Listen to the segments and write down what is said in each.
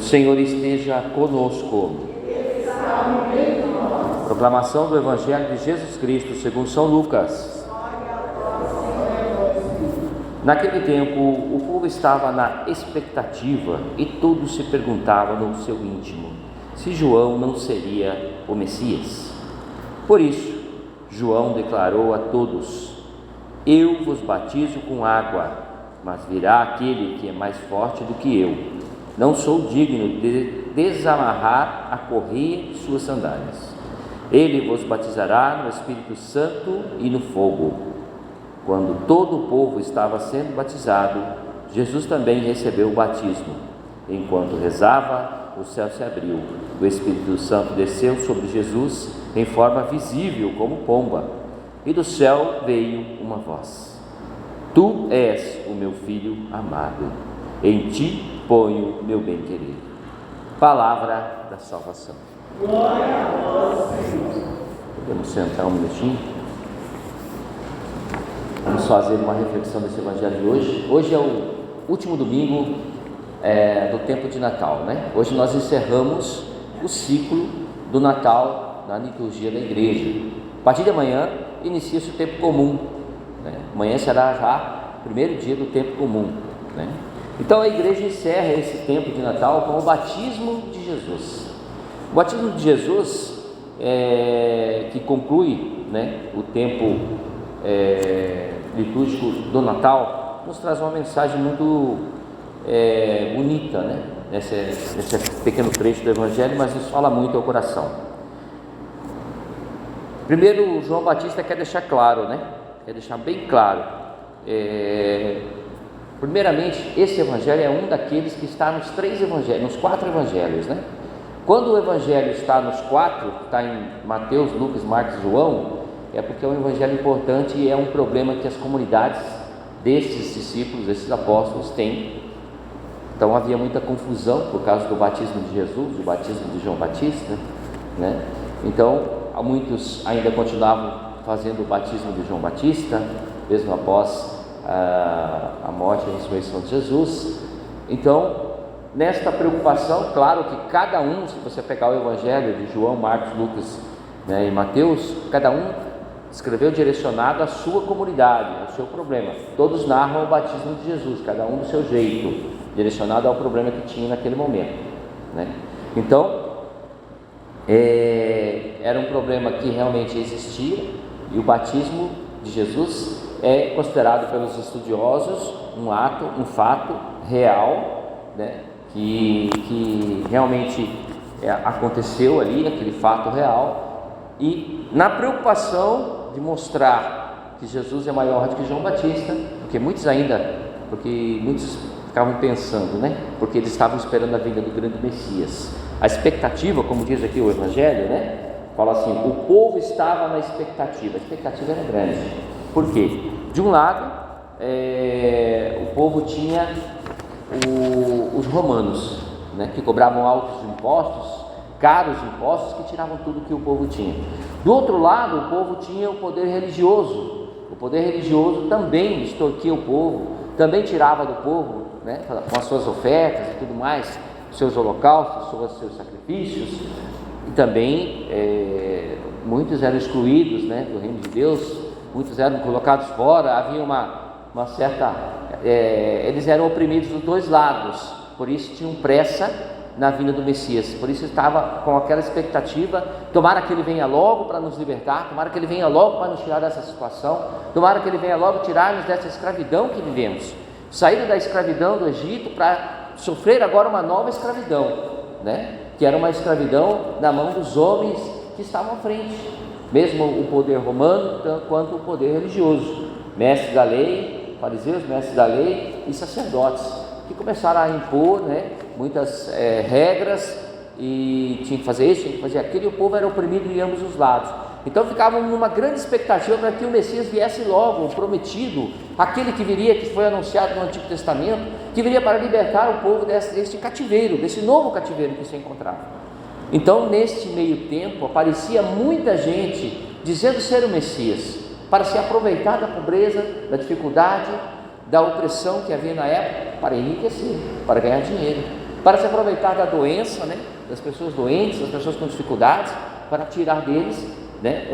Senhor esteja conosco. Proclamação do Evangelho de Jesus Cristo segundo São Lucas. Naquele tempo, o povo estava na expectativa e todos se perguntavam no seu íntimo se João não seria o Messias. Por isso, João declarou a todos: eu vos batizo com água, mas virá aquele que é mais forte do que eu. Não sou digno de desamarrar a correia de suas sandálias. Ele vos batizará no Espírito Santo e no fogo. Quando todo o povo estava sendo batizado, Jesus também recebeu o batismo. Enquanto rezava, o céu se abriu. O Espírito Santo desceu sobre Jesus em forma visível como pomba. E do céu veio uma voz: Tu és o meu filho amado. Em ti ponho meu bem-querer. Palavra da salvação. Glória a vós, Senhor. Podemos sentar um minutinho? Vamos fazer uma reflexão desse evangelho de hoje. Hoje é o último domingo do tempo de Natal, né? Hoje nós encerramos o ciclo do Natal na liturgia da igreja. A partir de amanhã inicia-se o tempo comum, né? Amanhã será já o primeiro dia do tempo comum, né? Então a igreja encerra esse tempo de Natal com o batismo de Jesus. O batismo de Jesus, que conclui, né, o tempo litúrgico do Natal, nos traz uma mensagem muito bonita, né, nesse pequeno trecho do Evangelho, mas nos fala muito ao coração. Primeiro, João Batista quer deixar claro, né, quer deixar bem claro. Primeiramente, esse evangelho é um daqueles que está nos 4 evangelhos, né? Quando o evangelho está nos 4, está em Mateus, Lucas, Marcos e João, é porque é um evangelho importante e é um problema que as comunidades desses discípulos, desses apóstolos têm. Então havia muita confusão por causa do batismo de Jesus, do batismo de João Batista, né? Então muitos ainda continuavam fazendo o batismo de João Batista, mesmo após a morte e a ressurreição de Jesus. Então, nesta preocupação, claro que cada um, se você pegar o evangelho de João, Marcos, Lucas, né, e Mateus, cada um escreveu direcionado à sua comunidade, ao seu problema. Todos narram o batismo de Jesus, cada um do seu jeito, direcionado ao problema que tinha naquele momento, né? Então, era um problema que realmente existia, e o batismo de Jesus é considerado pelos estudiosos um fato real, né, que realmente aconteceu ali, aquele fato real. E na preocupação de mostrar que Jesus é maior do que João Batista, porque muitos ficavam pensando, né, porque eles estavam esperando a vinda do grande Messias. A expectativa, como diz aqui o Evangelho, né, fala assim: o povo estava na expectativa. A expectativa era grande. Por quê? De um lado, o povo tinha os romanos, né, que cobravam altos impostos, caros impostos, que tiravam tudo que o povo tinha. Do outro lado, o povo tinha o poder religioso. O poder religioso também extorquia o povo, também tirava do povo, né, com as suas ofertas e tudo mais, seus holocaustos, seus sacrifícios. E também muitos eram excluídos, né, do reino de Deus. Muitos eram colocados fora, havia uma certa... eles eram oprimidos dos dois lados, por isso tinham pressa na vinda do Messias, por isso estava com aquela expectativa: tomara que ele venha logo para nos libertar, tomara que ele venha logo para nos tirar dessa situação, tomara que ele venha logo tirar-nos dessa escravidão que vivemos, sair da escravidão do Egito para sofrer agora uma nova escravidão, né? Que era uma escravidão na mão dos homens que estavam à frente, mesmo o poder romano tanto quanto o poder religioso, mestres da lei, fariseus, mestres da lei e sacerdotes, que começaram a impor, né, muitas regras, e tinha que fazer isso, tinha que fazer aquilo, e o povo era oprimido de ambos os lados. Então ficavam numa grande expectativa para que o Messias viesse logo, o prometido, aquele que viria, que foi anunciado no Antigo Testamento, que viria para libertar o povo deste cativeiro, desse novo cativeiro que se encontrava. Então, neste meio tempo, aparecia muita gente dizendo ser o Messias, para se aproveitar da pobreza, da dificuldade, da opressão que havia na época, para enriquecer, para ganhar dinheiro. para se aproveitar da doença, né, das pessoas doentes, das pessoas com dificuldades, para tirar deles, né,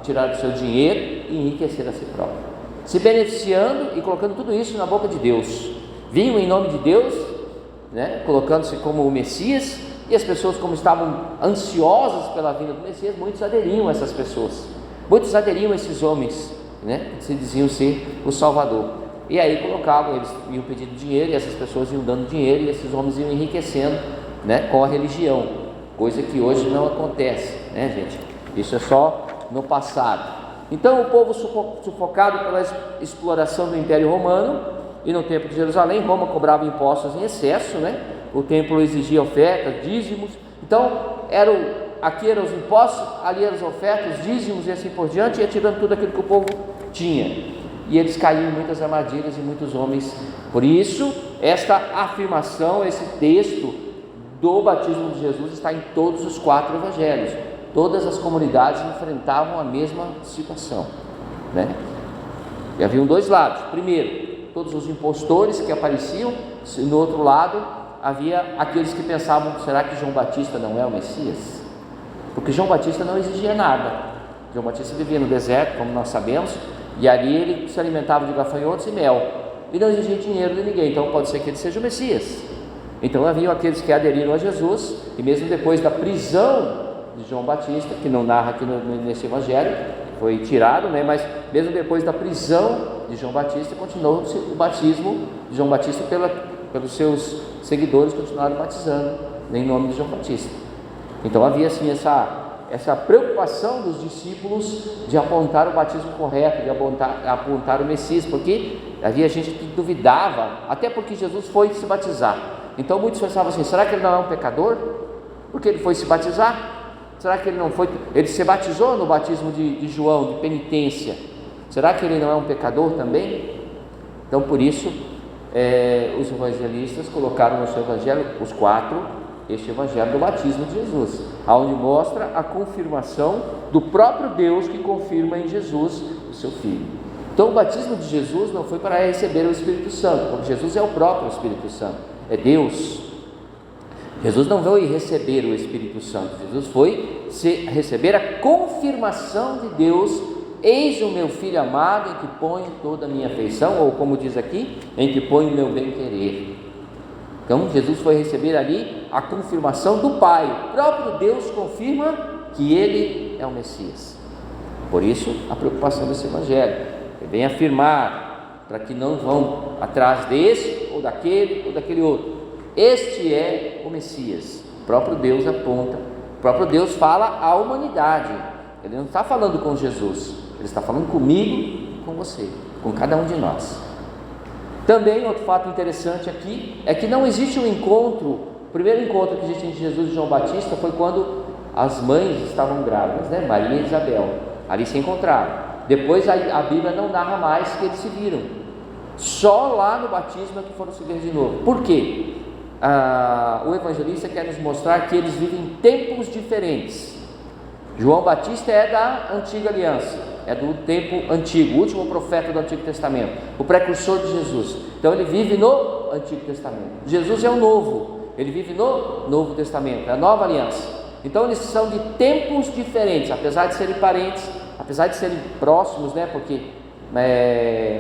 tirar do seu dinheiro e enriquecer a si próprio, se beneficiando e colocando tudo isso na boca de Deus. Vinham em nome de Deus, né, colocando-se como o Messias, e as pessoas, como estavam ansiosas pela vinda do Messias, muitos aderiam a essas pessoas, muitos aderiam a esses homens, né, que se diziam ser o Salvador. E aí colocavam, eles iam pedindo dinheiro, e essas pessoas iam dando dinheiro, e esses homens iam enriquecendo, né, com a religião, coisa que hoje não acontece, né, gente? Isso é só no passado. Então o povo sufocado pela exploração do Império Romano, e no Templo de Jerusalém, Roma cobrava impostos em excesso, né? O templo exigia ofertas, dízimos. Então aqui eram os impostos, ali eram as ofertas, dízimos e assim por diante, ia tirando tudo aquilo que o povo tinha, e eles caíam em muitas armadilhas e muitos homens. Por isso, esta afirmação, esse texto do batismo de Jesus está em todos os 4 evangelhos. Todas as comunidades enfrentavam a mesma situação, né? E haviam 2 lados. Primeiro, todos os impostores que apareciam, e no outro lado havia aqueles que pensavam: será que João Batista não é o Messias? Porque João Batista não exigia nada. João Batista vivia no deserto, como nós sabemos, e ali ele se alimentava de gafanhotos e mel, e não exigia dinheiro de ninguém. Então pode ser que ele seja o Messias. Então haviam aqueles que aderiram a Jesus, e mesmo depois da prisão de João Batista, que não narra aqui nesse evangelho, foi tirado, né? Mas mesmo depois da prisão de João Batista, continuou o batismo de João Batista pelos seus seguidores, continuaram batizando em nome de João Batista. Então havia assim essa preocupação dos discípulos de apontar o batismo correto, de apontar o Messias, porque havia gente que duvidava, até porque Jesus foi se batizar. Então muitos pensavam assim: será que ele não é um pecador? Porque ele foi se batizar? Será que ele não foi? Ele se batizou no batismo de João, de penitência. Será que ele não é um pecador também? Então por isso os evangelistas colocaram no seu evangelho, os 4, este evangelho do batismo de Jesus, onde mostra a confirmação do próprio Deus, que confirma em Jesus o seu Filho. Então o batismo de Jesus não foi para receber o Espírito Santo, porque Jesus é o próprio Espírito Santo, é Deus. Jesus não veio receber o Espírito Santo, Jesus foi receber a confirmação de Deus: eis o meu Filho amado, em que ponho toda a minha afeição, ou como diz aqui, em que ponho o meu bem-querer. Então Jesus foi receber ali a confirmação do Pai. O próprio Deus confirma que Ele é o Messias. Por isso a preocupação desse evangelho, ele vem afirmar, para que não vão atrás desse ou daquele outro. Este é o Messias. O próprio Deus aponta, o próprio Deus fala à humanidade. Ele não está falando com Jesus, ele está falando comigo e com você, com cada um de nós. Também outro fato interessante aqui é que não existe um encontro. O primeiro encontro que existe entre Jesus e João Batista foi quando as mães estavam grávidas, né? Maria e Isabel, ali se encontraram. Depois a Bíblia não narra mais que eles se viram, só lá no batismo é que foram se ver de novo. Por quê? O evangelista quer nos mostrar que eles vivem em tempos diferentes. João Batista é da antiga aliança, é do tempo antigo, o último profeta do Antigo Testamento, o precursor de Jesus. Então ele vive no Antigo Testamento. Jesus é o novo, ele vive no Novo Testamento, é a nova aliança. Então eles são de tempos diferentes, apesar de serem parentes, apesar de serem próximos, né? Porque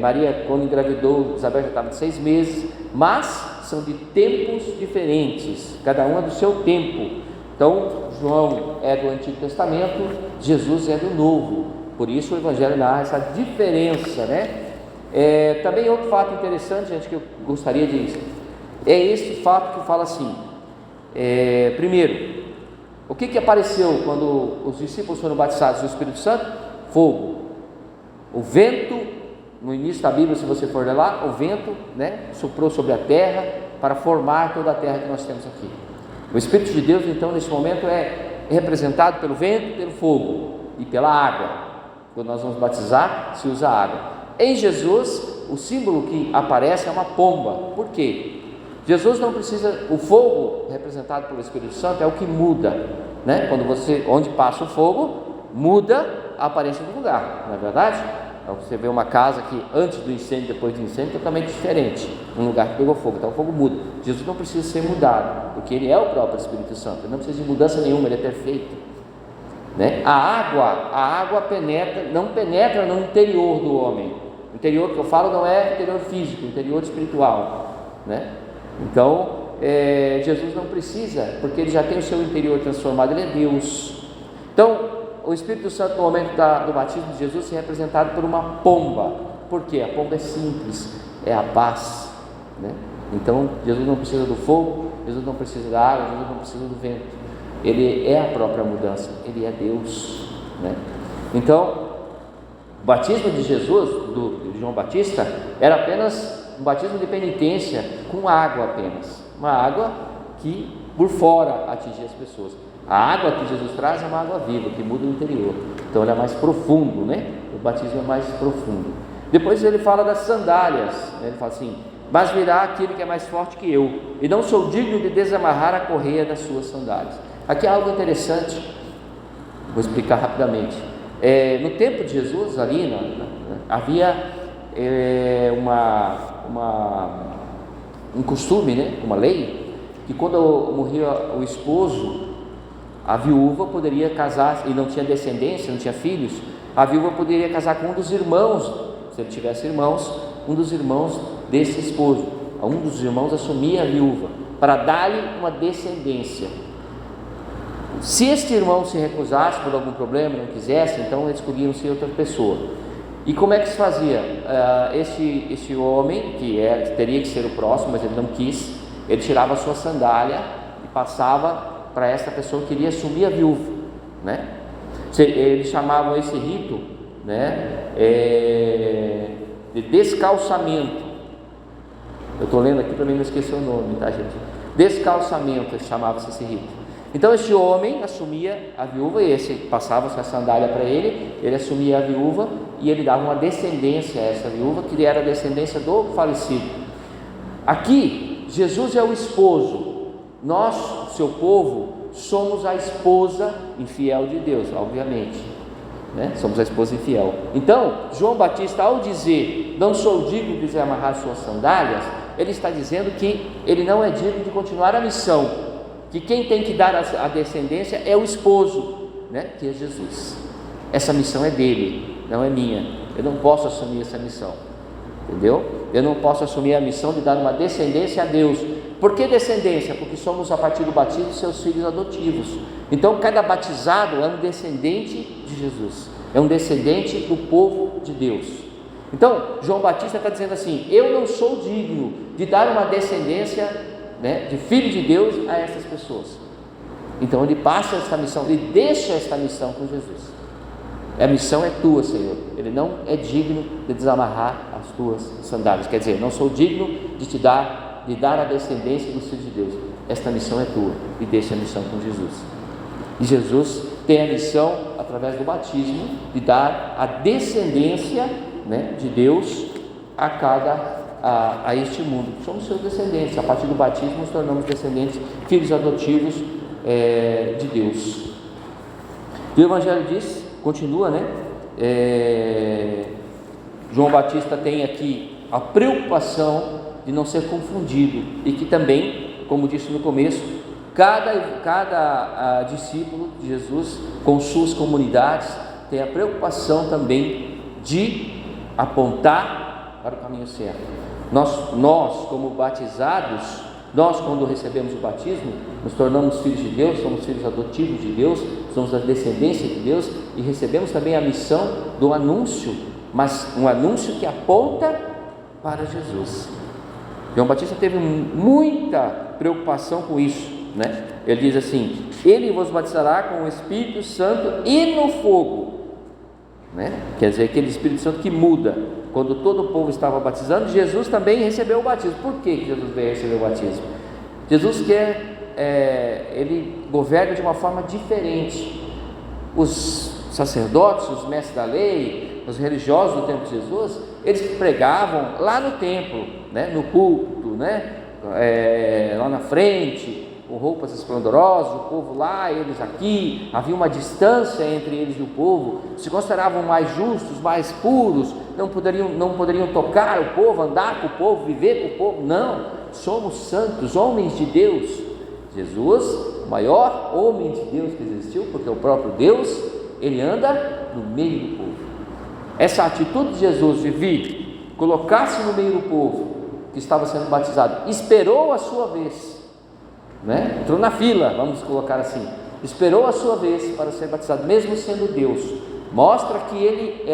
Maria, quando engravidou, Isabel já estava de 6 meses, mas são de tempos diferentes, cada um é do seu tempo. Então João é do Antigo Testamento, Jesus é do Novo. Por isso o Evangelho narra essa diferença, né? Também outro fato interessante, gente, que eu gostaria de dizer, é esse fato que fala assim: primeiro, o que apareceu quando os discípulos foram batizados do Espírito Santo? Fogo. O vento, no início da Bíblia, se você for ler lá, o vento, né, soprou sobre a terra para formar toda a terra que nós temos aqui. O Espírito de Deus, então, nesse momento é representado pelo vento, pelo fogo e pela água. Quando nós vamos batizar, se usa água. Em Jesus, o símbolo que aparece é uma pomba. Por quê? Jesus não precisa, o fogo representado pelo Espírito Santo é o que muda, né? Onde passa o fogo, muda a aparência do lugar, não é verdade? Então, você vê uma casa que antes do incêndio, depois do incêndio, totalmente diferente, um lugar que pegou fogo, então o fogo muda. Jesus não precisa ser mudado, porque Ele é o próprio Espírito Santo, Ele não precisa de mudança nenhuma, Ele é perfeito, né? A água não penetra no interior do homem. O interior que eu falo não é interior físico, interior espiritual, né? Então, Jesus não precisa, porque Ele já tem o seu interior transformado, Ele é Deus. Então, o Espírito Santo no momento do batismo de Jesus é representado por uma pomba. Por quê? A pomba é simples, é a paz, né? Então Jesus não precisa do fogo, Jesus não precisa da água, Jesus não precisa do vento. Ele é a própria mudança, Ele é Deus, né? Então o batismo de Jesus, de João Batista, era apenas um batismo de penitência com água apenas, uma água que por fora atingia as pessoas. A água que Jesus traz é uma água viva, que muda o interior, então ele é mais profundo, né? O batismo é mais profundo. Depois ele fala das sandálias, né? Ele fala assim: mas virá aquele que é mais forte que eu, e não sou digno de desamarrar a correia das suas sandálias. Aqui há algo interessante, vou explicar rapidamente. No tempo de Jesus, ali havia um costume, né? Uma lei, que quando morria o esposo, a viúva poderia casar, e não tinha descendência, não tinha filhos, a viúva poderia casar com um dos irmãos, se ele tivesse irmãos, um dos irmãos desse esposo. Um dos irmãos assumia a viúva, para dar-lhe uma descendência. Se este irmão se recusasse por algum problema, não quisesse, então eles escolhiam-se outra pessoa. E como é que se fazia? Esse homem, que teria que ser o próximo, mas ele não quis, ele tirava a sua sandália e passava para esta pessoa que iria assumir a viúva, né? Eles chamavam esse rito, né, de descalçamento. Eu estou lendo aqui para mim não esquecer o nome, tá, gente? Descalçamento, chamava-se esse rito. Então este homem assumia a viúva, e esse passava a sandália para ele assumia a viúva e ele dava uma descendência a essa viúva, que era a descendência do falecido. Aqui Jesus é o esposo. Nós, seu povo, somos a esposa infiel de Deus, obviamente, né? Somos a esposa infiel. Então, João Batista, ao dizer, não sou digno de desamarrar suas sandálias, ele está dizendo que ele não é digno de continuar a missão, que quem tem que dar a descendência é o esposo, né? Que é Jesus. Essa missão é dele, não é minha. Eu não posso assumir essa missão, entendeu? Eu não posso assumir a missão de dar uma descendência a Deus. Por que descendência? Porque somos, a partir do batismo, seus filhos adotivos. Então cada batizado é um descendente de Jesus, é um descendente do povo de Deus. Então João Batista está dizendo assim: eu não sou digno de dar uma descendência, né, de filho de Deus a essas pessoas. Então ele passa essa missão, ele deixa esta missão com Jesus. A missão é tua, Senhor. Ele não é digno de desamarrar as tuas sandálias. Quer dizer, não sou digno de dar a descendência dos filhos de Deus. Esta missão é tua, e deixa a missão com Jesus. E Jesus tem a missão, através do batismo, de dar a descendência, né, de Deus a este mundo. Somos seus descendentes. A partir do batismo nos tornamos descendentes, filhos adotivos de Deus. E o Evangelho diz, continua, né? João Batista tem aqui a preocupação de não ser confundido, e que também, como disse no começo, cada discípulo de Jesus, com suas comunidades, tem a preocupação também de apontar para o caminho certo. Nós como batizados, nós, quando recebemos o batismo, nos tornamos filhos de Deus, somos filhos adotivos de Deus, somos da descendência de Deus, e recebemos também a missão do anúncio, mas um anúncio que aponta para Jesus. João Batista teve muita preocupação com isso, né? Ele diz assim: ele vos batizará com o Espírito Santo e no fogo, né? Quer dizer, aquele Espírito Santo que muda. Quando todo o povo estava batizando, Jesus também recebeu o batismo. Por que Jesus veio receber o batismo? Jesus ele governa de uma forma diferente. Os sacerdotes, os mestres da lei, os religiosos do tempo de Jesus, eles pregavam lá no templo, né, no culto, né, lá na frente, com roupas esplendorosas, o povo lá, eles aqui, havia uma distância entre eles e o povo, se consideravam mais justos, mais puros, não poderiam tocar o povo, andar com o povo, viver com o povo. Não, somos santos, homens de Deus. Jesus, o maior homem de Deus que existiu, porque o próprio Deus, ele anda no meio do povo. Essa atitude de Jesus de vir, colocar-se no meio do povo que estava sendo batizado, esperou a sua vez, né? Entrou na fila, vamos colocar assim, esperou a sua vez para ser batizado, mesmo sendo Deus, mostra que ele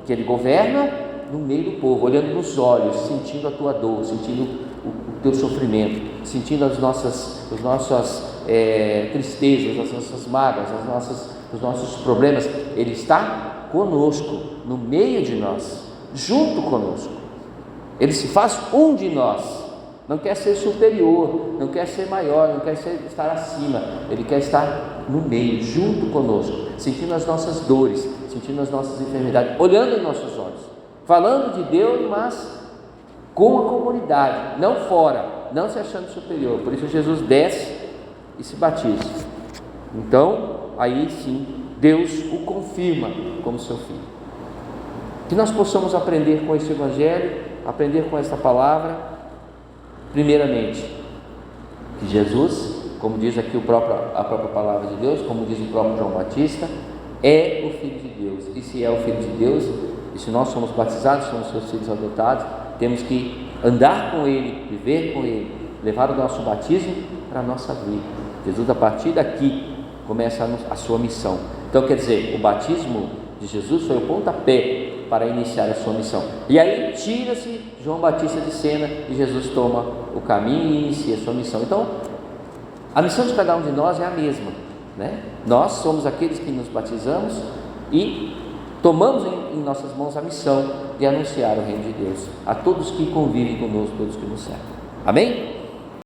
que ele governa no meio do povo, olhando nos olhos, sentindo a tua dor, sentindo o teu sofrimento, sentindo as nossas tristezas, as nossas mágoas, os nossos problemas. Ele está conosco, no meio de nós, junto conosco. Ele se faz um de nós, não quer ser superior, não quer ser maior, não quer estar acima, ele quer estar no meio, junto conosco, sentindo as nossas dores, sentindo as nossas enfermidades, olhando em nossos olhos, falando de Deus, mas com a comunidade, não fora, não se achando superior. Por isso Jesus desce e se batiza. Então, aí sim, Deus o confirma como seu filho. Que nós possamos aprender com esse Evangelho, aprender com esta palavra, primeiramente, que Jesus, como diz aqui a própria palavra de Deus, como diz o próprio João Batista, é o Filho de Deus. E se é o Filho de Deus, e se nós somos batizados, somos seus filhos adotados, temos que andar com Ele, viver com Ele, levar o nosso batismo para a nossa vida. Jesus, a partir daqui, começa a sua missão. Então, quer dizer, o batismo de Jesus foi o pontapé para iniciar a sua missão. E aí tira-se João Batista de cena e Jesus toma o caminho e inicia a sua missão. Então, a missão de cada um de nós é a mesma, né? Nós somos aqueles que nos batizamos e tomamos em nossas mãos a missão de anunciar o reino de Deus a todos que convivem conosco, todos que nos servem. Amém?